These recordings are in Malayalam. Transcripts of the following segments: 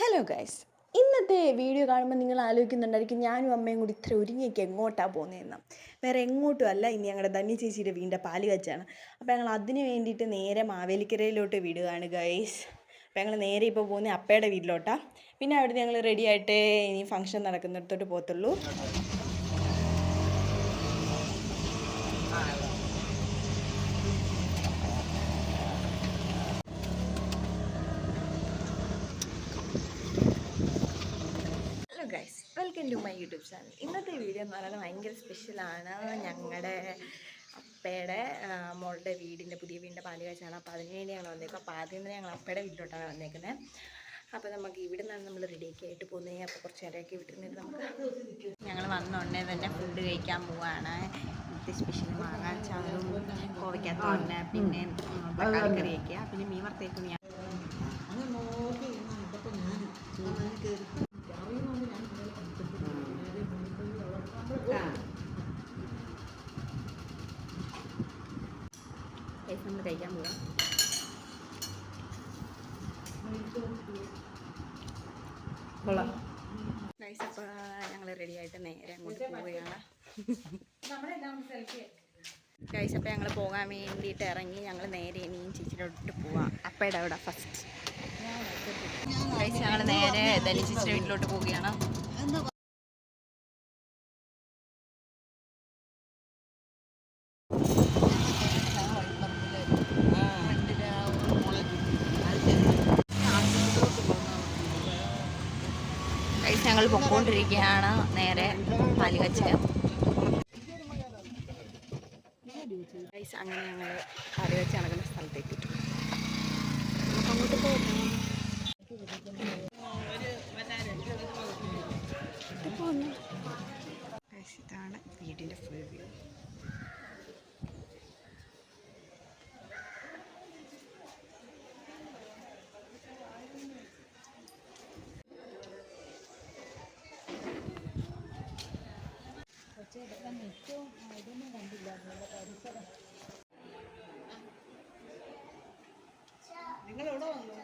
ഹലോ ഗൈസ്, ഇന്നത്തെ വീഡിയോ കാണുമ്പോൾ നിങ്ങൾ ആലോചിക്കുന്നുണ്ടായിരിക്കും ഞാനും അമ്മയും കൂടി ഇത്ര ഒരുങ്ങിയൊക്കെ എങ്ങോട്ടാണ് പോകുന്നതെന്ന്. വേറെ എങ്ങോട്ടും അല്ല, ഇനി ഞങ്ങളുടെ ധന്യ ചേച്ചിയുടെ വീടിൻ്റെ പാല് കാച്ചാണ്. അപ്പോൾ ഞങ്ങൾ അതിന് വേണ്ടിയിട്ട് നേരെ മാവേലിക്കരയിലോട്ട് വിടുകയാണ് ഗൈസ്. അപ്പോൾ ഞങ്ങൾ നേരെ ഇപ്പോൾ പോകുന്നത് അപ്പയുടെ വീട്ടിലോട്ടാണ്. പിന്നെ അവിടെ ഞങ്ങൾ റെഡി ആയിട്ട് ഇനി ഫംഗ്ഷൻ നടക്കുന്നിടത്തോട്ട് പോകത്തുള്ളൂ. Guys, welcome to my YouTube channel. ഇന്നത്തെ വീഡിയോ എന്ന് പറയുന്നത് ഭയങ്കര സ്പെഷ്യലാണ്. ഞങ്ങളുടെ അപ്പയുടെ മോളുടെ വീടിൻ്റെ പുതിയ വീടിൻ്റെ പാല് കാച്ചാണ്. അപ്പോൾ അതിനുവേണ്ടി ഞങ്ങൾ വന്നേക്കും. അപ്പോൾ ആദ്യം തന്നെ ഞങ്ങൾ അപ്പയുടെ വീട്ടിലോട്ടാണ് വന്നേക്കുന്നത്. അപ്പോൾ നമുക്ക് ഇവിടെ നിന്നാണ് നമ്മൾ റെഡിയൊക്കെ ആയിട്ട് പോകുന്നത്. അപ്പോൾ കുറച്ച് നേരമൊക്കെ വിട്ടിരുന്നിട്ട് നമുക്ക് ഞങ്ങൾ വന്നോണ്ടേ തന്നെ ഫുഡ് കഴിക്കാൻ പോവുകയാണ്. ഇവിടുത്തെ സ്പെഷ്യൽ മാങ്ങ ചാറും കോവയ്ക്കത്തോരന്, പിന്നെ തക്കാളി കറിയൊക്കെയാണ്, പിന്നെ മീൻ വറുത്തേക്കും. നമ്മൾ കഴിക്കാൻ പോവാം. ഗൈസ്, അപ്പോൾ ഞങ്ങൾ റെഡി ആയിട്ട് നേരെ അങ്ങോട്ട് പോവുകയാണ്. ഗൈസ്, അപ്പോൾ ഞങ്ങൾ പോകാൻ വേണ്ടിയിട്ട് ഇറങ്ങി. ഞങ്ങൾ നേരെ ഇനിയും ചേച്ചിയിലോട്ട് പോവാം. അപ്പയുടെ അവിടെ ഫസ്റ്റ് ഗൈസ് ഞങ്ങൾ നേരെ ധന്യ ചേച്ചിയുടെ വീട്ടിലോട്ട് പോവുകയാണ്. ഞങ്ങൾ പൊക്കോണ്ടിരിക്കുകയാണ് നേരെ പാല് കാച്ചാൻ. അങ്ങനെ ഞങ്ങൾ പാല് കാച്ച് നടക്കുന്ന സ്ഥലത്തേക്ക് നമുക്ക് അങ്ങോട്ട് പോകാം. ഇതാണ് വീടിൻ്റെ ഫുൾ വ്യൂ. ഇതൊന്നും കണ്ടില്ല പരിസരം. നിങ്ങളെവിടെ വന്നു?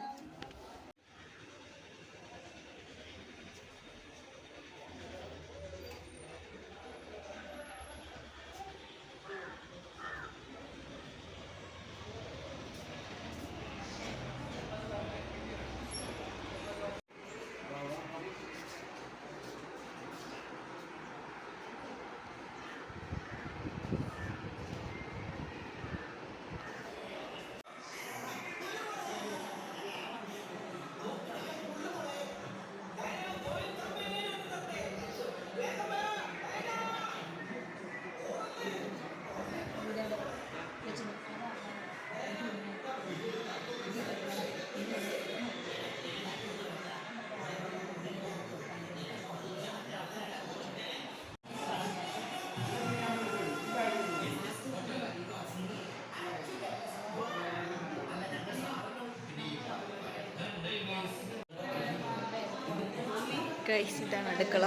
ഗൈസ്, ഇതാണ് അടുക്കള.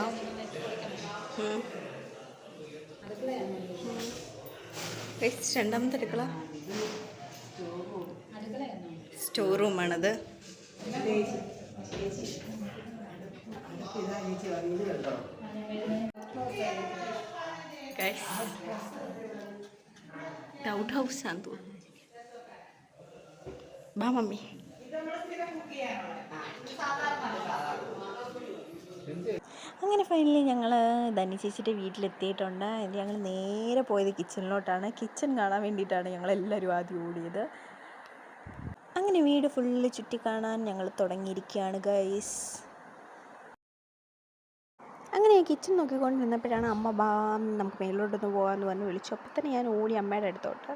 ഗൈസ്, രണ്ടാമത്തെ അടുക്കള സ്റ്റോർ റൂമാണത്. ഗൈസ്, ഔട്ട് ഹൗസ് ആണെന്ന് തോന്നുന്നു. ബാ മമ്മി. അങ്ങനെ ഫൈനലി ഞങ്ങൾ ധന്യ ചേച്ചിയുടെ വീട്ടിലെത്തിയിട്ടുണ്ട്. ഞങ്ങൾ നേരെ പോയത് കിച്ചണിലോട്ടാണ്. കിച്ചൺ കാണാൻ വേണ്ടിയിട്ടാണ് ഞങ്ങളെല്ലാവരും ആദ്യം ഓടിയത്. അങ്ങനെ വീട് ഫുള്ള് ചുറ്റിക്കാണാൻ ഞങ്ങൾ തുടങ്ങിയിരിക്കുകയാണ് ഗൈസ്. അങ്ങനെ കിച്ചൺ നോക്കിക്കൊണ്ടിരുന്നപ്പോഴാണ് അമ്മ നമുക്ക് മേലോട്ടൊന്ന് പോകാമെന്ന് പറഞ്ഞ് വിളിച്ചു. അപ്പോൾ തന്നെ ഞാൻ ഓടി അമ്മയുടെ അടുത്തോട്ട്.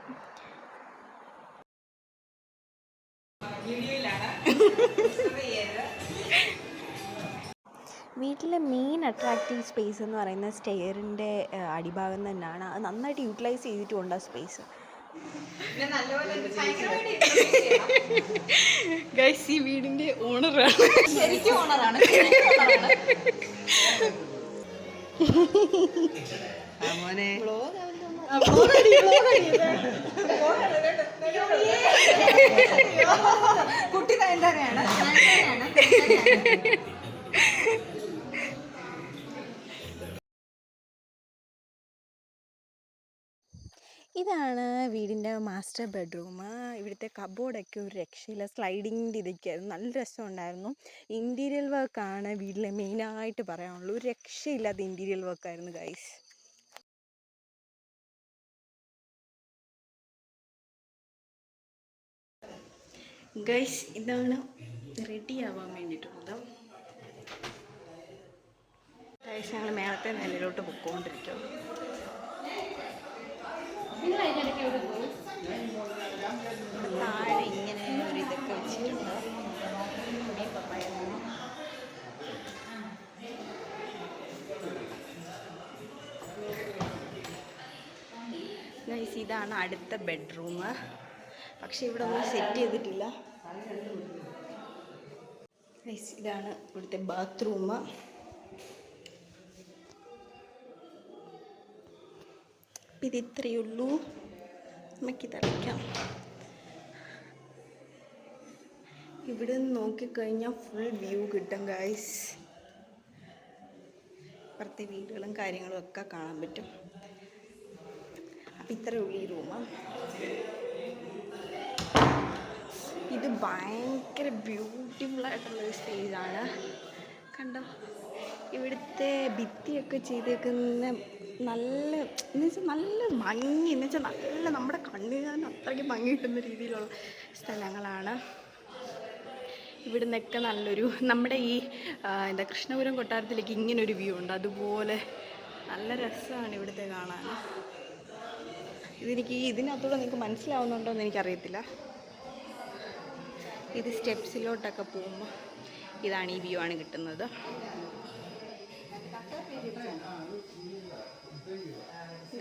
വീട്ടിലെ മെയിൻ അട്രാക്റ്റീവ് സ്പേസ് എന്ന് പറയുന്നത് സ്റ്റെയറിൻ്റെ അടിഭാഗം തന്നെയാണ്. അത് നന്നായിട്ട് യൂട്ടിലൈസ് ചെയ്തിട്ടുമുണ്ട് ആ സ്പേസ്. ഗൈസ്, ഈ വീടിൻ്റെ ഓണറാണ്. ശരിക്കും ഓണറാണ്. മോനെ കുട്ടി തന്നെയാണ്. ഇതാണ് വീടിൻ്റെ മാസ്റ്റർ ബെഡ്റൂം. ഇവിടുത്തെ കബോർഡൊക്കെ ഒരു രക്ഷയില്ല, സ്ലൈഡിങ്ങിൻ്റെ ഇതൊക്കെയായിരുന്നു, നല്ല രസമുണ്ടായിരുന്നു. ഇൻറ്റീരിയൽ വർക്കാണ് വീട്ടിലെ മെയിനായിട്ട് പറയാനുള്ളൂ. ഒരു രക്ഷയില്ലാത്ത ഇൻറ്റീരിയൽ വർക്കായിരുന്നു ഗൈസ്. ഗൈസ് ഇതാണ് റെഡി ആവാൻ വേണ്ടിയിട്ടുള്ളത്. ഗൈസ് ഞങ്ങൾ മേളത്തെ നിലയിലോട്ട് പൊക്കോണ്ടിരിക്കും. താഴെ ഇങ്ങനെ ഒരു ഇതൊക്കെ വെച്ചിട്ടുണ്ട്. ഗൈസ് ഇതാണ് അടുത്ത ബെഡ്റൂം. പക്ഷെ ഇവിടെ ഒന്നും സെറ്റ് ചെയ്തിട്ടില്ല. ഗൈസ് ഇതാണ് ഇവിടുത്തെ ബാത്റൂം. ഇത് ഇത്രയേ ഉള്ളൂ. നമുക്കിത് അടയ്ക്കാം. ഇവിടെ നിന്ന് നോക്കിക്കഴിഞ്ഞാൽ ഫുൾ വ്യൂ കിട്ടും ഗൈസ്. ഇപ്പുറത്തെ വീടുകളും കാര്യങ്ങളും ഒക്കെ കാണാൻ പറ്റും. അപ്പം ഇത്രയേ ഉള്ളൂ ഈ റൂം. ഇത് ഭയങ്കര ബ്യൂട്ടിഫുൾ ആയിട്ടുള്ളൊരു സ്റ്റേജാണ്. കണ്ടോ, ഇവിടുത്തെ ഭിത്തിയൊക്കെ ചെയ്തേക്കുന്ന നല്ല എന്ന് വെച്ചാൽ നല്ല ഭംഗി, എന്ന് വെച്ചാൽ നല്ല നമ്മുടെ കണ്ണിന് അത്രയ്ക്ക് ഭംഗി കിട്ടുന്ന രീതിയിലുള്ള സ്ഥലങ്ങളാണ്. ഇവിടെ നിന്നൊക്കെ നല്ലൊരു നമ്മുടെ ഈ എന്താ കൃഷ്ണപുരം കൊട്ടാരത്തിലേക്ക് ഇങ്ങനൊരു വ്യൂ ഉണ്ട്. അതുപോലെ നല്ല രസമാണ് ഇവിടുത്തെ കാണാൻ. ഇതിനകത്തൂടെ നിങ്ങൾക്ക് മനസ്സിലാവുന്നുണ്ടോ എന്ന് എനിക്കറിയത്തില്ല. ഇത് സ്റ്റെപ്സിലോട്ടൊക്കെ പോകുമ്പോൾ ഇതാണ് ഈ വ്യൂ ആണ് കിട്ടുന്നത്.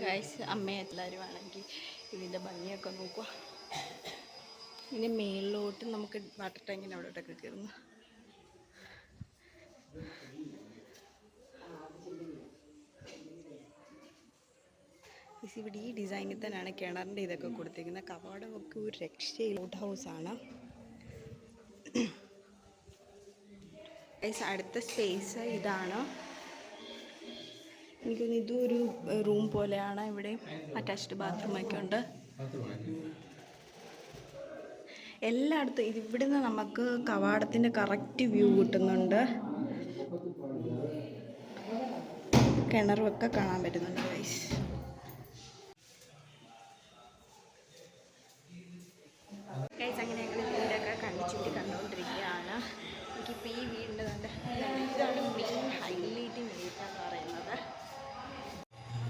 ഗൈസ് അമ്മയും എല്ലാവരും ആണെങ്കിൽ ഇതിൻ്റെ ഭംഗിയൊക്കെ നോക്കുക. ഇതിൻ്റെ മേളിലോട്ട് നമുക്ക് വാട്ടർ ടാങ്കിൻ്റെ അവിടോട്ടൊക്കെ കയറുന്നു. ഇവിടെ ഈ ഡിസൈനിൽ തന്നെയാണ് കിണറിൻ്റെ ഇതൊക്കെ കൊടുത്തിരിക്കുന്നത്. കവാടമൊക്കെ ഒരു രക്ഷയിൽ ഔട്ട് ഹൗസാണ്. അടുത്ത സ്പേസ് ഇതാണ്. എനിക്കൊന്ന് ഇതും ഒരു റൂം പോലെയാണ്. ഇവിടെ അറ്റാച്ച്ഡ് ബാത്റൂമൊക്കെ ഉണ്ട്. എല്ലായിടത്തും ഇവിടെ നിന്ന് നമുക്ക് കവാടത്തിൻ്റെ കറക്റ്റ് വ്യൂ കിട്ടുന്നുണ്ട്. കിണറുമൊക്കെ കാണാൻ പറ്റുന്നുണ്ട് ഗൈസ്. ഗൈസ് അങ്ങനെ ഞങ്ങൾ വീടൊക്കെ കണ്ടിച്ചിട്ട് കണ്ടുകൊണ്ടിരിക്കുകയാണ്. എനിക്കിപ്പോൾ ഈ വീടിൻ്റെ തന്നെ ഇതാണ് മെയിൻ ഹൈലൈറ്റിംഗ് ഏരിയ പറയുന്നത്.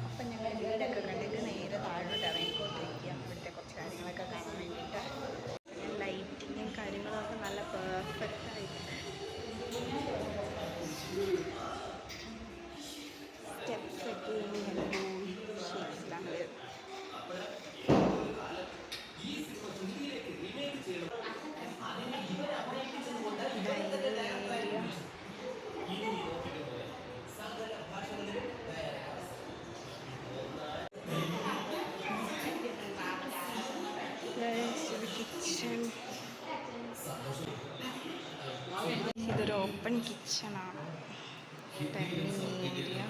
അപ്പം ഞങ്ങൾ വീടൊക്കെ കണ്ടിട്ട് നേരെ താഴോട്ട് ഇറങ്ങിക്കൊണ്ടിരിക്കുക ഇവിടുത്തെ കുറച്ച് കാര്യങ്ങളൊക്കെ കാണാൻ വേണ്ടിയിട്ട്. ലൈറ്റിങ്ങും കാര്യങ്ങളൊക്കെ നല്ല പെർഫെക്റ്റ് ആയിട്ട് സ്റ്റെപ്സൊക്കെ ഇങ്ങനൊരു ഷേപ്സിലാണ് വരുന്നത്. കിച്ചൺ, ഇതൊരു ഓപ്പൺ കിച്ചണാണ്. ഡൈനിങ് ഏരിയ,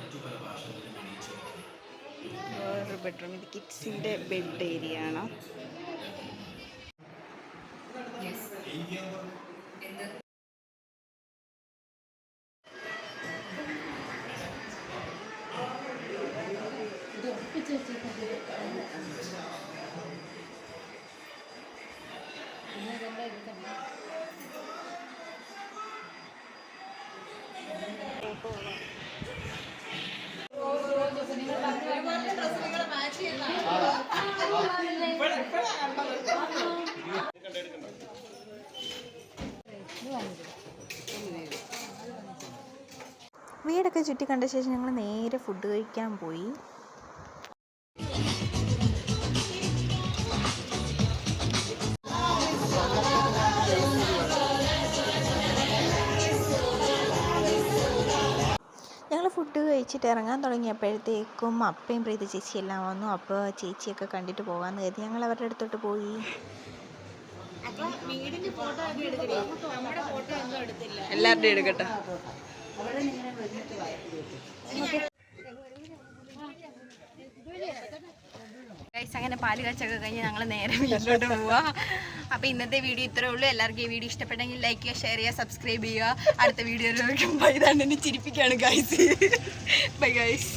വേറൊരു ബെഡ്റൂം. ഇത് കിഡ്സിൻ്റെ ബെഡ് ഏരിയ ആണ്. വീടൊക്കെ ചുറ്റി കണ്ട ശേഷം ഞങ്ങൾ നേരെ ഫുഡ് കഴിക്കാൻ പോയി. ഫുഡ് കഴിച്ചിട്ട് ഇറങ്ങാൻ തുടങ്ങിയപ്പോഴത്തേക്കും അപ്പയും പ്രീതി ചേച്ചി എല്ലാം വന്നു. അപ്പോൾ ചേച്ചിയൊക്കെ കണ്ടിട്ട് പോകാമെന്ന് കരുതി ഞങ്ങൾ അവരുടെ അടുത്തോട്ട് പോയി. എല്ലാവരുടെയും എടുക്കട്ടെ. അങ്ങനെ പാല് കാച്ചൊക്കെ കഴിഞ്ഞ് ഞങ്ങൾ നേരെ വീട്ടിലോട്ട് പോവാ. അപ്പോൾ ഇന്നത്തെ വീഡിയോ ഇത്രേ ഉള്ളൂ. എല്ലാവർക്കും ഈ വീഡിയോ ഇഷ്ടപ്പെട്ടെങ്കിൽ ലൈക്ക് ചെയ്യുക, ഷെയർ ചെയ്യുക, സബ്സ്ക്രൈബ് ചെയ്യുക. അടുത്ത വീഡിയോയിലേക്ക് ബൈ. തന്നെ ചിരിപ്പിക്കുകയാണ് ഗൈസ്. Bye guys.